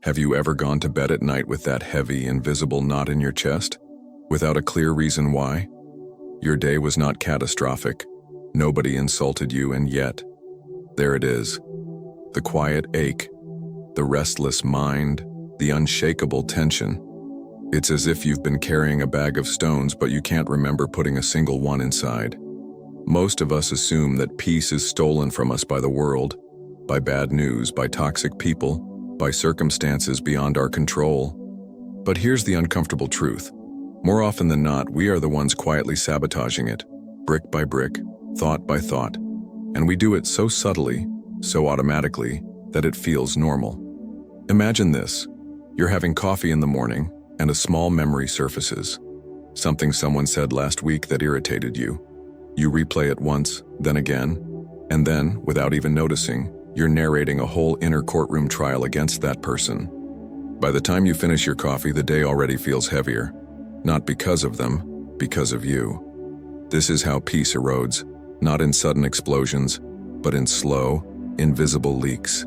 Have you ever gone to bed at night with that heavy, invisible knot in your chest, without a clear reason why? Your day was not catastrophic. Nobody insulted you, and yet, there it is. The quiet ache, the restless mind, the unshakable tension. It's as if you've been carrying a bag of stones, but you can't remember putting a single one inside. Most of us assume that peace is stolen from us by the world, by bad news, by toxic people, by circumstances beyond our control. But here's the uncomfortable truth. More often than not, we are the ones quietly sabotaging it, brick by brick, thought by thought. And we do it so subtly, so automatically, that it feels normal. Imagine this. You're having coffee in the morning, and a small memory surfaces. Something someone said last week that irritated you. You replay it once, then again, and then, without even noticing, you're narrating a whole inner courtroom trial against that person. By the time you finish your coffee, the day already feels heavier. Not because of them, because of you. This is how peace erodes, not in sudden explosions, but in slow, invisible leaks.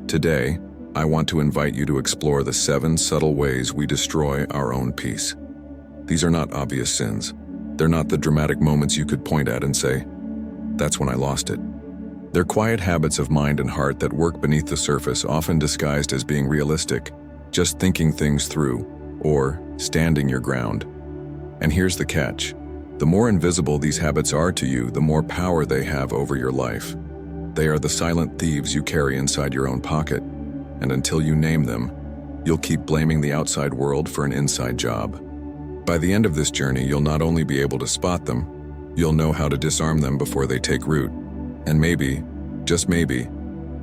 Today, I want to invite you to explore the 7 subtle ways we destroy our own peace. These are not obvious sins. They're not the dramatic moments you could point at and say, "That's when I lost it." They're quiet habits of mind and heart that work beneath the surface, often disguised as being realistic, just thinking things through, or standing your ground. And here's the catch. The more invisible these habits are to you, the more power they have over your life. They are the silent thieves you carry inside your own pocket, and until you name them, you'll keep blaming the outside world for an inside job. By the end of this journey, you'll not only be able to spot them, you'll know how to disarm them before they take root. And maybe, just maybe,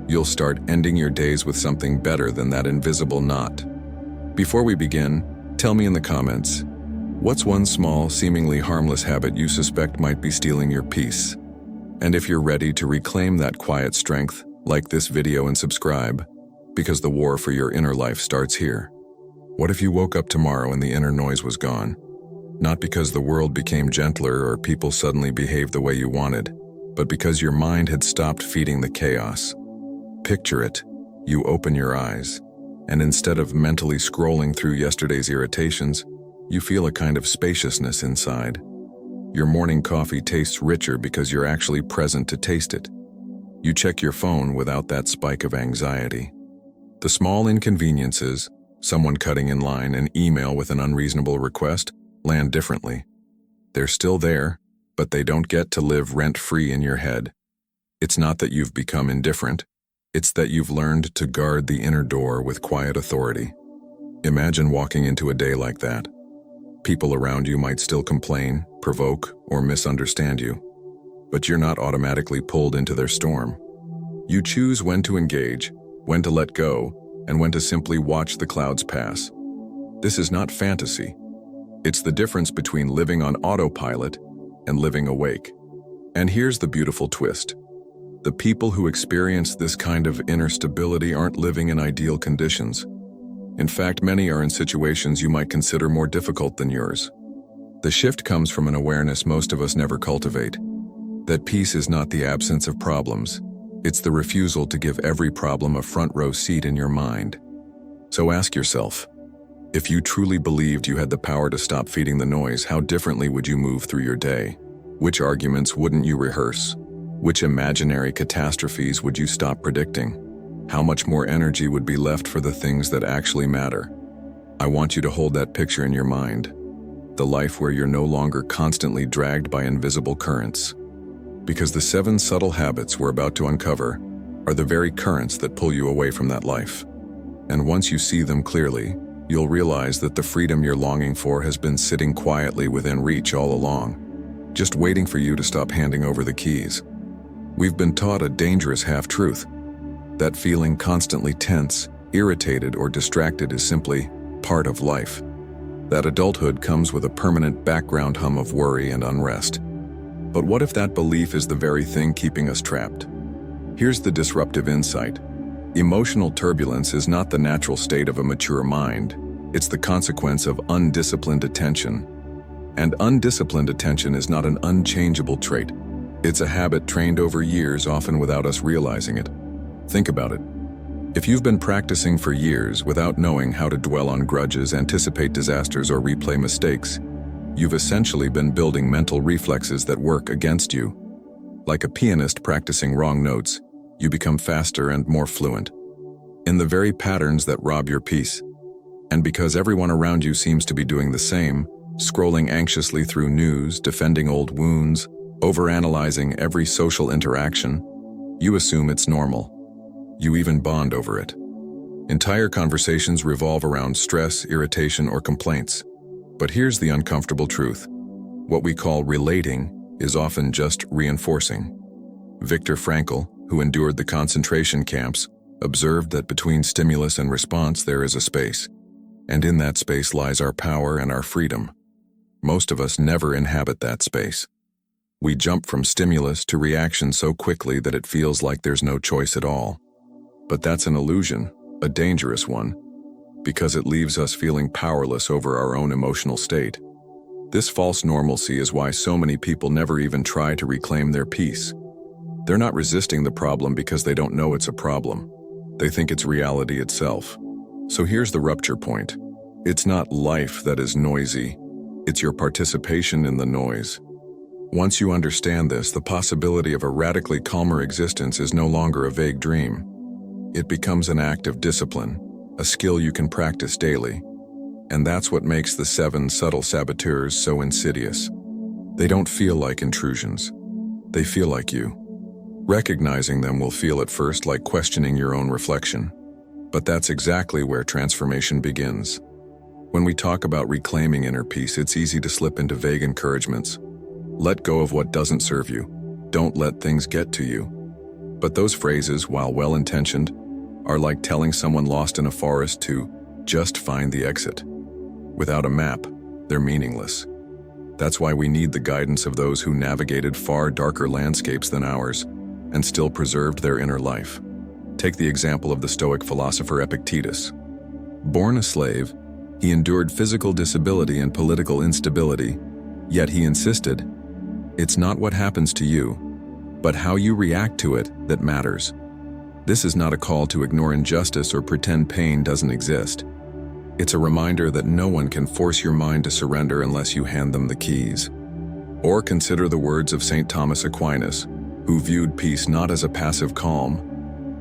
you'll start ending your days with something better than that invisible knot. Before we begin, tell me in the comments, what's one small, seemingly harmless habit you suspect might be stealing your peace? And if you're ready to reclaim that quiet strength, like this video and subscribe, because the war for your inner life starts here. What if you woke up tomorrow and the inner noise was gone? Not because the world became gentler or people suddenly behaved the way you wanted, but because your mind had stopped feeding the chaos. Picture it. You open your eyes, and instead of mentally scrolling through yesterday's irritations, you feel a kind of spaciousness inside. Your morning coffee tastes richer because you're actually present to taste it. You check your phone without that spike of anxiety. The small inconveniences, someone cutting in line, an email with an unreasonable request, land differently. They're still there, but they don't get to live rent-free in your head. It's not that you've become indifferent, it's that you've learned to guard the inner door with quiet authority. Imagine walking into a day like that. People around you might still complain, provoke, or misunderstand you, but you're not automatically pulled into their storm. You choose when to engage, when to let go, and when to simply watch the clouds pass. This is not fantasy. It's the difference between living on autopilot and living awake. And here's the beautiful twist. The people who experience this kind of inner stability aren't living in ideal conditions. In fact, many are in situations you might consider more difficult than yours. The shift comes from an awareness most of us never cultivate. That peace is not the absence of problems. It's the refusal to give every problem a front row seat in your mind. So ask yourself, if you truly believed you had the power to stop feeding the noise, how differently would you move through your day? Which arguments wouldn't you rehearse? Which imaginary catastrophes would you stop predicting? How much more energy would be left for the things that actually matter? I want you to hold that picture in your mind. The life where you're no longer constantly dragged by invisible currents. Because the 7 subtle habits we're about to uncover are the very currents that pull you away from that life. And once you see them clearly, you'll realize that the freedom you're longing for has been sitting quietly within reach all along, just waiting for you to stop handing over the keys. We've been taught a dangerous half-truth. That feeling constantly tense, irritated, or distracted is simply part of life. That adulthood comes with a permanent background hum of worry and unrest. But what if that belief is the very thing keeping us trapped? Here's the disruptive insight. Emotional turbulence is not the natural state of a mature mind. It's the consequence of undisciplined attention. And undisciplined attention is not an unchangeable trait. It's a habit trained over years, often without us realizing it. Think about it. If you've been practicing for years without knowing how to dwell on grudges, anticipate disasters, or replay mistakes, you've essentially been building mental reflexes that work against you. Like a pianist practicing wrong notes, you become faster and more fluent in the very patterns that rob your peace. And because everyone around you seems to be doing the same, scrolling anxiously through news, defending old wounds, overanalyzing every social interaction, you assume it's normal. You even bond over it. Entire conversations revolve around stress, irritation, or complaints. But here's the uncomfortable truth. What we call relating is often just reinforcing. Viktor Frankl, who endured the concentration camps, observed that between stimulus and response there is a space. And in that space lies our power and our freedom. Most of us never inhabit that space. We jump from stimulus to reaction so quickly that it feels like there's no choice at all. But that's an illusion, a dangerous one, because it leaves us feeling powerless over our own emotional state. This false normalcy is why so many people never even try to reclaim their peace. They're not resisting the problem because they don't know it's a problem. They think it's reality itself. So here's the rupture point. It's not life that is noisy. It's your participation in the noise. Once you understand this, the possibility of a radically calmer existence is no longer a vague dream. It becomes an act of discipline, a skill you can practice daily. And that's what makes the 7 subtle saboteurs so insidious. They don't feel like intrusions. They feel like you. Recognizing them will feel at first like questioning your own reflection. But that's exactly where transformation begins. When we talk about reclaiming inner peace, it's easy to slip into vague encouragements. Let go of what doesn't serve you. Don't let things get to you. But those phrases, while well-intentioned, are like telling someone lost in a forest to just find the exit. Without a map, they're meaningless. That's why we need the guidance of those who navigated far darker landscapes than ours and still preserved their inner life. Take the example of the Stoic philosopher Epictetus. Born a slave, he endured physical disability and political instability, yet he insisted, "It's not what happens to you, but how you react to it that matters." This is not a call to ignore injustice or pretend pain doesn't exist. It's a reminder that no one can force your mind to surrender unless you hand them the keys. Or consider the words of St. Thomas Aquinas, who viewed peace not as a passive calm,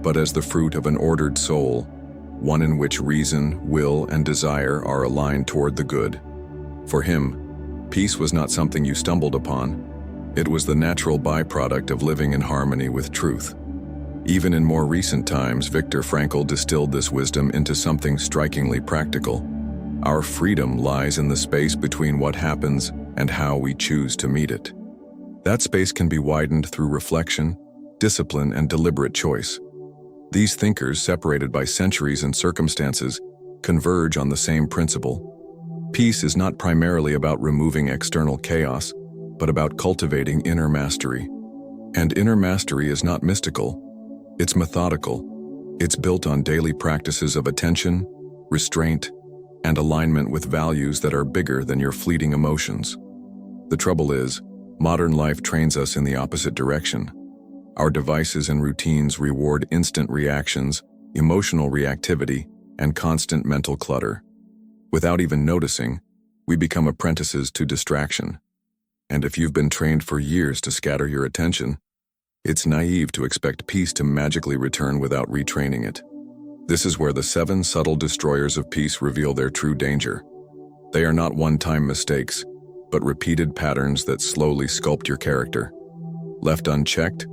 but as the fruit of an ordered soul, one in which reason, will, and desire are aligned toward the good. For him, peace was not something you stumbled upon. It was the natural byproduct of living in harmony with truth. Even in more recent times, Viktor Frankl distilled this wisdom into something strikingly practical. Our freedom lies in the space between what happens and how we choose to meet it. That space can be widened through reflection, discipline, and deliberate choice. These thinkers, separated by centuries and circumstances, converge on the same principle. Peace is not primarily about removing external chaos, but about cultivating inner mastery. And inner mastery is not mystical, it's methodical. It's built on daily practices of attention, restraint, and alignment with values that are bigger than your fleeting emotions. The trouble is, modern life trains us in the opposite direction. Our devices and routines reward instant reactions, emotional reactivity, and constant mental clutter. Without even noticing, we become apprentices to distraction. And if you've been trained for years to scatter your attention, it's naive to expect peace to magically return without retraining it. This is where the 7 subtle destroyers of peace reveal their true danger. They are not one-time mistakes, but repeated patterns that slowly sculpt your character. Left unchecked,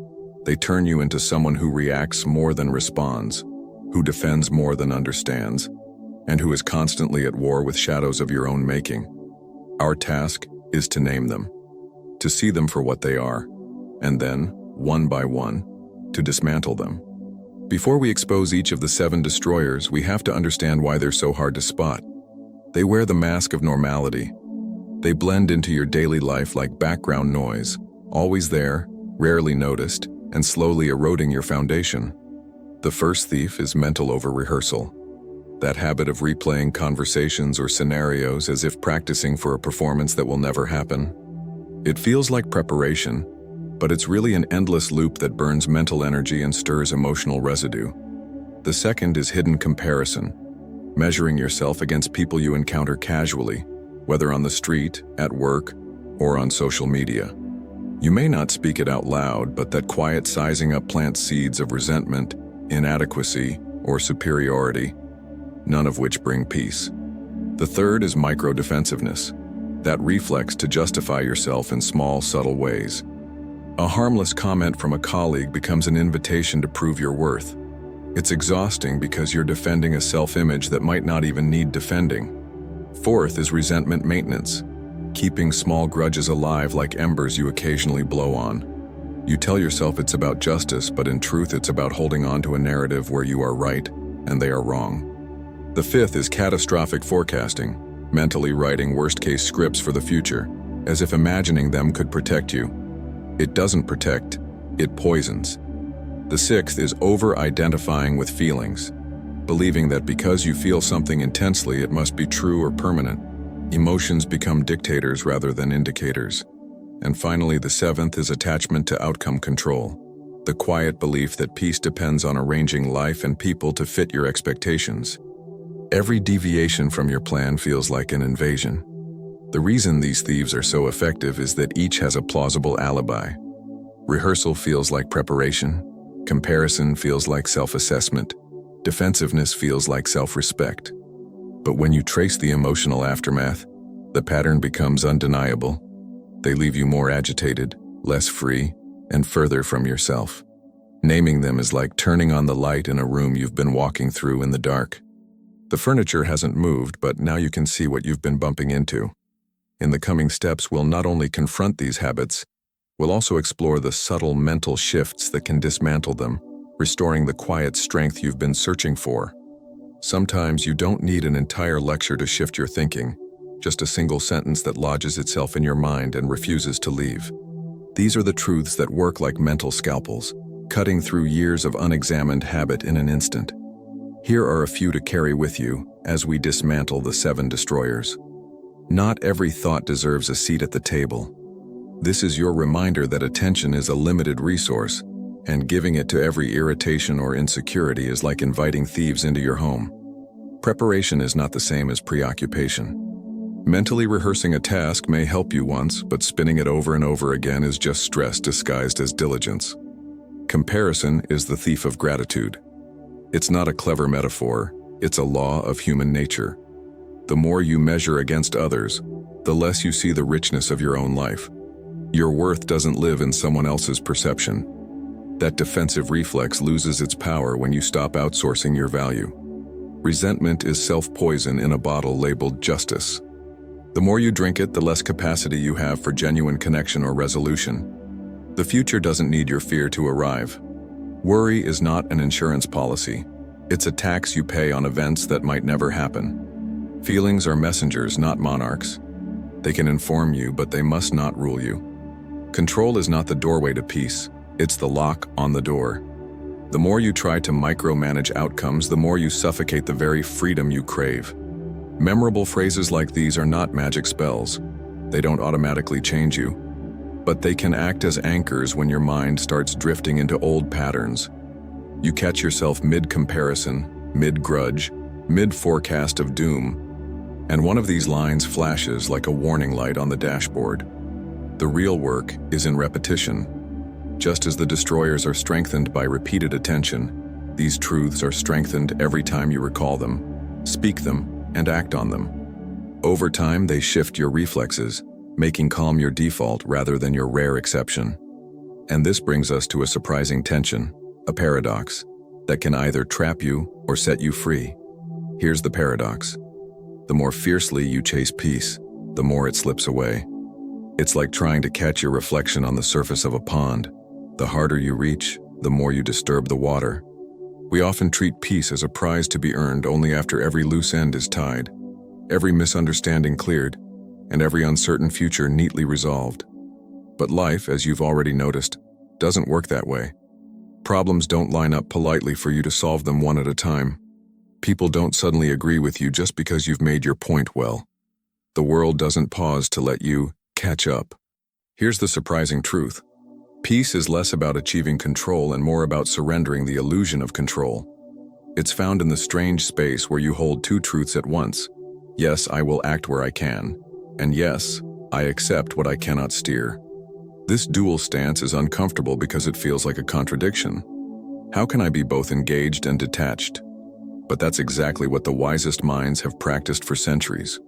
they turn you into someone who reacts more than responds, who defends more than understands, and who is constantly at war with shadows of your own making. Our task is to name them, to see them for what they are, and then, one by one, to dismantle them. Before we expose each of the 7 destroyers, we have to understand why they're so hard to spot. They wear the mask of normality. They blend into your daily life like background noise, always there, rarely noticed, and slowly eroding your foundation. The first thief is mental over-rehearsal. That habit of replaying conversations or scenarios as if practicing for a performance that will never happen. It feels like preparation, but it's really an endless loop that burns mental energy and stirs emotional residue. The second is hidden comparison, measuring yourself against people you encounter casually, whether on the street, at work, or on social media. You may not speak it out loud, but that quiet sizing up plants seeds of resentment, inadequacy, or superiority, none of which bring peace. The third is micro-defensiveness, that reflex to justify yourself in small, subtle ways. A harmless comment from a colleague becomes an invitation to prove your worth. It's exhausting because you're defending a self-image that might not even need defending. Fourth is resentment maintenance, keeping small grudges alive like embers you occasionally blow on. You tell yourself it's about justice, but in truth it's about holding on to a narrative where you are right and they are wrong. The fifth is catastrophic forecasting, mentally writing worst-case scripts for the future, as if imagining them could protect you. It doesn't protect, it poisons. The sixth is over-identifying with feelings, believing that because you feel something intensely, it must be true or permanent. Emotions become dictators rather than indicators. And finally, the seventh is attachment to outcome control, the quiet belief that peace depends on arranging life and people to fit your expectations. Every deviation from your plan feels like an invasion. The reason these thieves are so effective is that each has a plausible alibi. Rehearsal feels like preparation, comparison feels like self-assessment, defensiveness feels like self-respect. But when you trace the emotional aftermath, the pattern becomes undeniable. They leave you more agitated, less free, and further from yourself. Naming them is like turning on the light in a room you've been walking through in the dark. The furniture hasn't moved, but now you can see what you've been bumping into. In the coming steps, we'll not only confront these habits, we'll also explore the subtle mental shifts that can dismantle them, restoring the quiet strength you've been searching for. Sometimes you don't need an entire lecture to shift your thinking, just a single sentence that lodges itself in your mind and refuses to leave. These are the truths that work like mental scalpels, cutting through years of unexamined habit in an instant. Here are a few to carry with you as we dismantle the 7 destroyers. Not every thought deserves a seat at the table. This is your reminder that attention is a limited resource, and giving it to every irritation or insecurity is like inviting thieves into your home. Preparation is not the same as preoccupation. Mentally rehearsing a task may help you once, but spinning it over and over again is just stress disguised as diligence. Comparison is the thief of gratitude. It's not a clever metaphor, it's a law of human nature. The more you measure against others, the less you see the richness of your own life. Your worth doesn't live in someone else's perception. That defensive reflex loses its power when you stop outsourcing your value. Resentment is self-poison in a bottle labeled justice. The more you drink it, the less capacity you have for genuine connection or resolution. The future doesn't need your fear to arrive. Worry is not an insurance policy. It's a tax you pay on events that might never happen. Feelings are messengers, not monarchs. They can inform you, but they must not rule you. Control is not the doorway to peace. It's the lock on the door. The more you try to micromanage outcomes, the more you suffocate the very freedom you crave. Memorable phrases like these are not magic spells. They don't automatically change you. But they can act as anchors when your mind starts drifting into old patterns. You catch yourself mid-comparison, mid-grudge, mid-forecast of doom, and one of these lines flashes like a warning light on the dashboard. The real work is in repetition. Just as the destroyers are strengthened by repeated attention, these truths are strengthened every time you recall them, speak them, and act on them. Over time, they shift your reflexes, making calm your default rather than your rare exception. And this brings us to a surprising tension, a paradox, that can either trap you or set you free. Here's the paradox. The more fiercely you chase peace, the more it slips away. It's like trying to catch your reflection on the surface of a pond. The harder you reach, the more you disturb the water. We often treat peace as a prize to be earned only after every loose end is tied, every misunderstanding cleared, and every uncertain future neatly resolved. But life, as you've already noticed, doesn't work that way. Problems don't line up politely for you to solve them one at a time. People don't suddenly agree with you just because you've made your point well. The world doesn't pause to let you catch up. Here's the surprising truth. Peace is less about achieving control and more about surrendering the illusion of control. It's found in the strange space where you hold two truths at once. Yes, I will act where I can, and yes, I accept what I cannot steer. This dual stance is uncomfortable because it feels like a contradiction. How can I be both engaged and detached? But that's exactly what the wisest minds have practiced for centuries.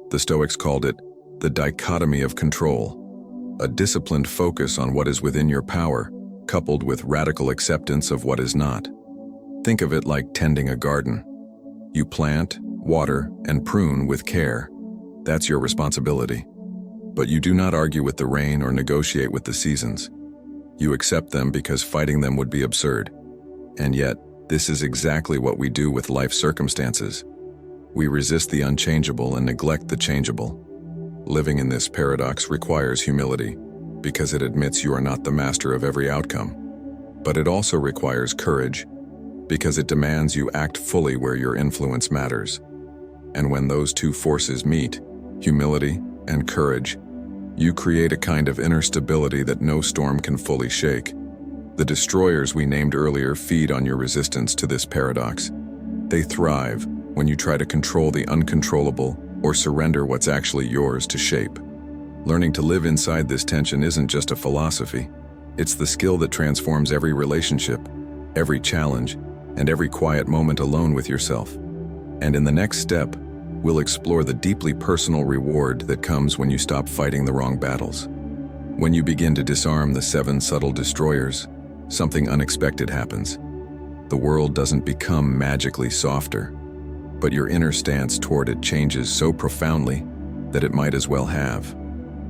The Stoics called it the dichotomy of control, a disciplined focus on what is within your power, coupled with radical acceptance of what is not. Think of it like tending a garden. You plant, water, and prune with care. That's your responsibility. But you do not argue with the rain or negotiate with the seasons. You accept them because fighting them would be absurd. And yet, this is exactly what we do with life circumstances. We resist the unchangeable and neglect the changeable. Living in this paradox requires humility, because it admits you are not the master of every outcome. But it also requires courage, because it demands you act fully where your influence matters. And when those two forces meet, humility and courage, you create a kind of inner stability that no storm can fully shake. The destroyers we named earlier feed on your resistance to this paradox. They thrive when you try to control the uncontrollable or surrender what's actually yours to shape. Learning to live inside this tension isn't just a philosophy. It's the skill that transforms every relationship, every challenge, and every quiet moment alone with yourself. And in the next step, we'll explore the deeply personal reward that comes when you stop fighting the wrong battles. When you begin to disarm the 7 subtle destroyers, something unexpected happens. The world doesn't become magically softer, but your inner stance toward it changes so profoundly that it might as well have.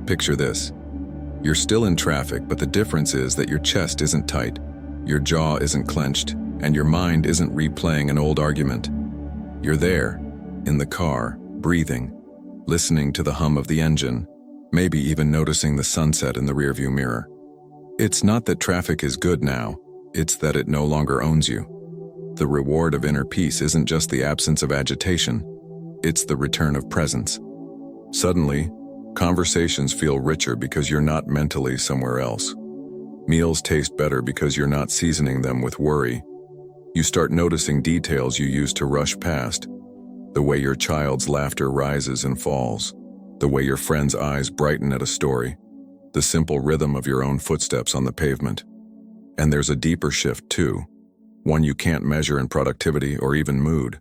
Picture this. You're still in traffic, but the difference is that your chest isn't tight, your jaw isn't clenched, and your mind isn't replaying an old argument. You're there, in the car, breathing, listening to the hum of the engine, maybe even noticing the sunset in the rearview mirror. It's not that traffic is good now, it's that it no longer owns you. The reward of inner peace isn't just the absence of agitation, it's the return of presence. Suddenly, conversations feel richer because you're not mentally somewhere else. Meals taste better because you're not seasoning them with worry. You start noticing details you used to rush past. The way your child's laughter rises and falls. The way your friend's eyes brighten at a story. The simple rhythm of your own footsteps on the pavement. And there's a deeper shift too, one you can't measure in productivity or even mood.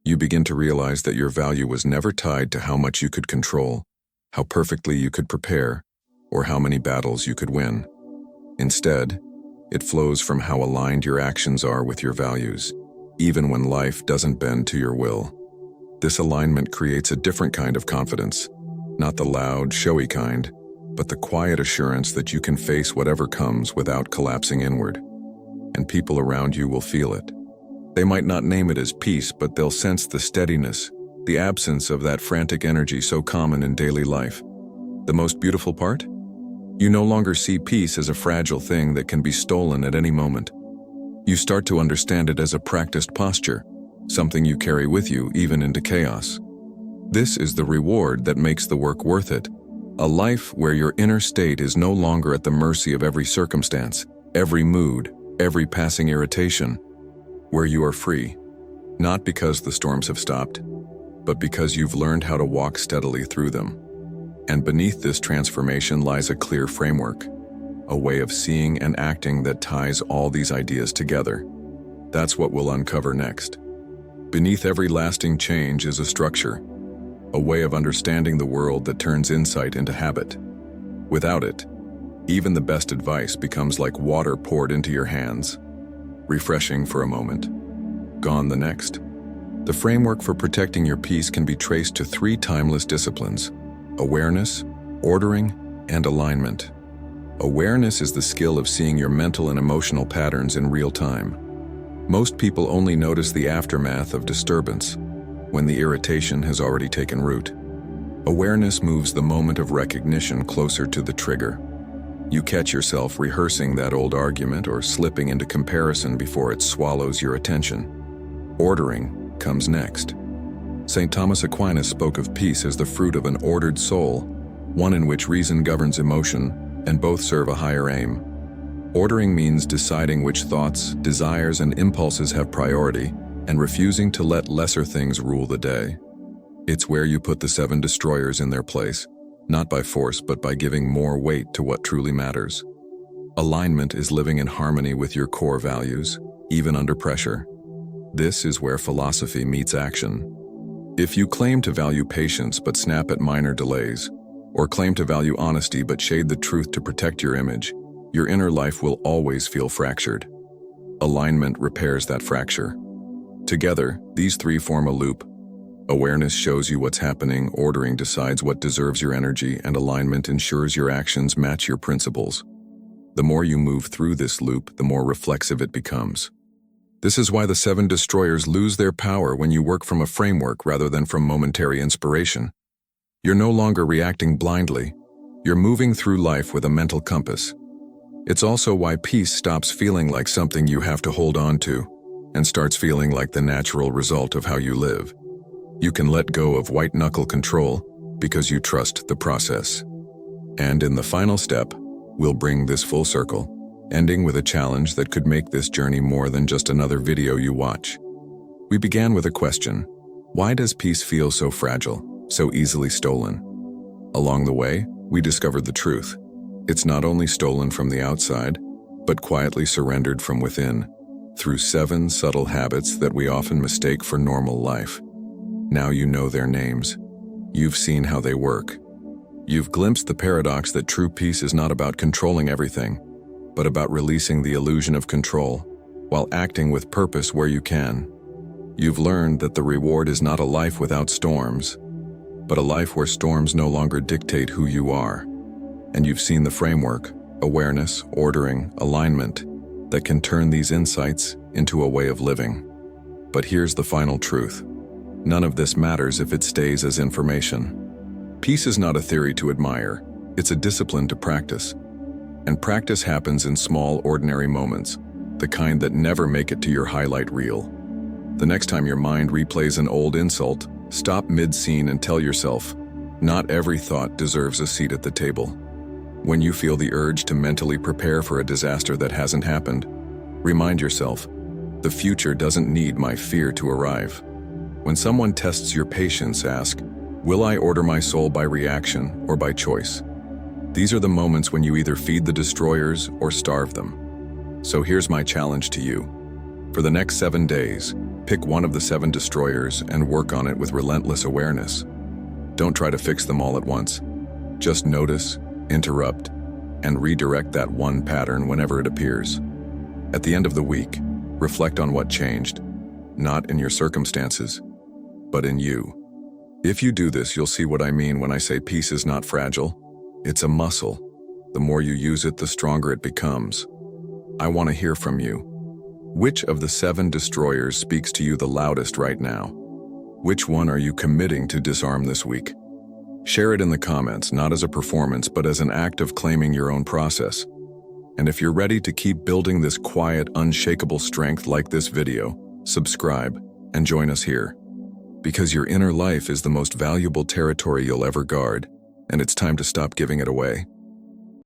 You begin to realize that your value was never tied to how much you could control, how perfectly you could prepare, or how many battles you could win. Instead, it flows from how aligned your actions are with your values, even when life doesn't bend to your will. This alignment creates a different kind of confidence, not the loud, showy kind, but the quiet assurance that you can face whatever comes without collapsing inward. And people around you will feel it. They might not name it as peace, but they'll sense the steadiness, the absence of that frantic energy so common in daily life. The most beautiful part? You no longer see peace as a fragile thing that can be stolen at any moment. You start to understand it as a practiced posture, something you carry with you even into chaos. This is the reward that makes the work worth it. A life where your inner state is no longer at the mercy of every circumstance, every mood, every passing irritation. Where you are free, not because the storms have stopped, but because you've learned how to walk steadily through them. And beneath this transformation lies a clear framework, a way of seeing and acting that ties all these ideas together. That's what we'll uncover next. Beneath every lasting change is a structure, a way of understanding the world that turns insight into habit. Without it, even the best advice becomes like water poured into your hands, refreshing for a moment, gone the next. The framework for protecting your peace can be traced to 3 timeless disciplines: awareness, ordering, and alignment. Awareness is the skill of seeing your mental and emotional patterns in real time. Most people only notice the aftermath of disturbance, when the irritation has already taken root. Awareness moves the moment of recognition closer to the trigger. You catch yourself rehearsing that old argument or slipping into comparison before it swallows your attention. Ordering comes next. St. Thomas Aquinas spoke of peace as the fruit of an ordered soul, one in which reason governs emotion, and both serve a higher aim. Ordering means deciding which thoughts, desires, and impulses have priority, and refusing to let lesser things rule the day. It's where you put the 7 destroyers in their place, not by force but by giving more weight to what truly matters. Alignment is living in harmony with your core values, even under pressure. This is where philosophy meets action. If you claim to value patience but snap at minor delays, or claim to value honesty but shade the truth to protect your image, your inner life will always feel fractured. Alignment repairs that fracture. Together, these 3 form a loop. Awareness shows you what's happening, ordering decides what deserves your energy, and alignment ensures your actions match your principles. The more you move through this loop, the more reflexive it becomes. This is why the 7 destroyers lose their power when you work from a framework rather than from momentary inspiration. You're no longer reacting blindly. You're moving through life with a mental compass. It's also why peace stops feeling like something you have to hold on to and starts feeling like the natural result of how you live. You can let go of white-knuckle control because you trust the process. And in the final step, we'll bring this full circle, ending with a challenge that could make this journey more than just another video you watch. We began with a question: why does peace feel so fragile, so easily stolen? Along the way, we discovered the truth. It's not only stolen from the outside, but quietly surrendered from within, through 7 subtle habits that we often mistake for normal life. Now you know their names. You've seen how they work. You've glimpsed the paradox that true peace is not about controlling everything, but about releasing the illusion of control, while acting with purpose where you can. You've learned that the reward is not a life without storms, but a life where storms no longer dictate who you are. And you've seen the framework, awareness, ordering, alignment, that can turn these insights into a way of living. But here's the final truth. None of this matters if it stays as information. Peace is not a theory to admire, it's a discipline to practice. And practice happens in small, ordinary moments, the kind that never make it to your highlight reel. The next time your mind replays an old insult, stop mid-scene and tell yourself, not every thought deserves a seat at the table. When you feel the urge to mentally prepare for a disaster that hasn't happened, remind yourself, the future doesn't need my fear to arrive. When someone tests your patience, ask, will I order my soul by reaction or by choice? These are the moments when you either feed the destroyers or starve them. So here's my challenge to you. For the next 7 days, pick one of the 7 destroyers and work on it with relentless awareness. Don't try to fix them all at once. Just notice, interrupt, and redirect that one pattern whenever it appears. At the end of the week, reflect on what changed, not in your circumstances, but in you. If you do this, you'll see what I mean when I say peace is not fragile. It's a muscle. The more you use it, the stronger it becomes. I want to hear from you. Which of the 7 destroyers speaks to you the loudest right now? Which one are you committing to disarm this week? Share it in the comments, not as a performance, but as an act of claiming your own process. And if you're ready to keep building this quiet, unshakable strength like this video, subscribe and join us here. Because your inner life is the most valuable territory you'll ever guard, and it's time to stop giving it away.